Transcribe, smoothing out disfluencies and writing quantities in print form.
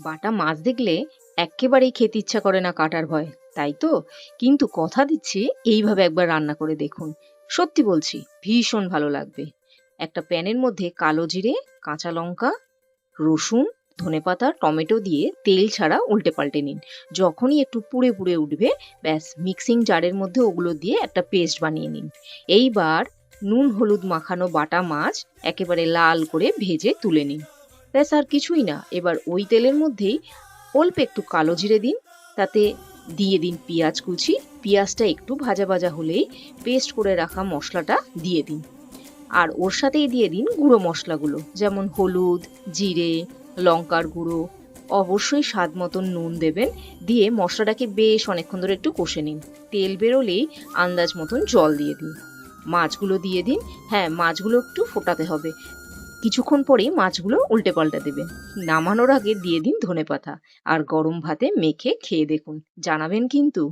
বাটা মাছ দেখলে এক্কেবারেই খেতে ইচ্ছা করে না কাটার ভয়, তাই তো? কিন্তু কথা দিচ্ছি, এইভাবে একবার রান্না করে দেখুন। সত্যি বলছি, ভীষণ ভালো লাগবে। একটা প্যানের মধ্যে কালো জিরে, কাঁচা লঙ্কা, রসুন, ধনেপাতা, টমেটো দিয়ে তেল ছাড়া উল্টে পাল্টে নিন। যখনই একটু পুড়ে পুড়ে উঠবে, ব্যাস মিক্সিং জারের মধ্যে ওগুলো দিয়ে একটা পেস্ট বানিয়ে নিন। এইবার নুন হলুদ মাখানো বাটা মাছ একেবারে লাল করে ভেজে তুলে নিন। ব্যাস আর কিছুই না। এবার ওই তেলের মধ্যেই অল্প একটু কালো জিরে দিন, তাতে দিয়ে দিন পেঁয়াজ কুচি। পেঁয়াজটা একটু ভাজা ভাজা হলেই পেস্ট করে রাখা মশলাটা দিয়ে দিন। আর ওর সাথেই দিয়ে দিন গুঁড়ো মশলাগুলো, যেমন হলুদ, জিরে, লঙ্কার গুঁড়ো, অবশ্যই স্বাদ মতন নুন দেবেন। দিয়ে মশলাটাকে বেশ অনেকক্ষণ ধরে একটু কষে নিন। তেল বেরোলেই আন্দাজ মতন জল দিয়ে দিন। মাছগুলো দিয়ে দিন। হ্যাঁ, মাছগুলো একটু ফোটাতে হবে। কিছুক্ষণ পরেই মাছগুলো উল্টে পাল্টে দেবেন। নামানোর আগে দিয়ে দিন ধনেপাতা। আর গরম ভাতে মেখে খেয়ে দেখুন, জানাবেন কিন্তু।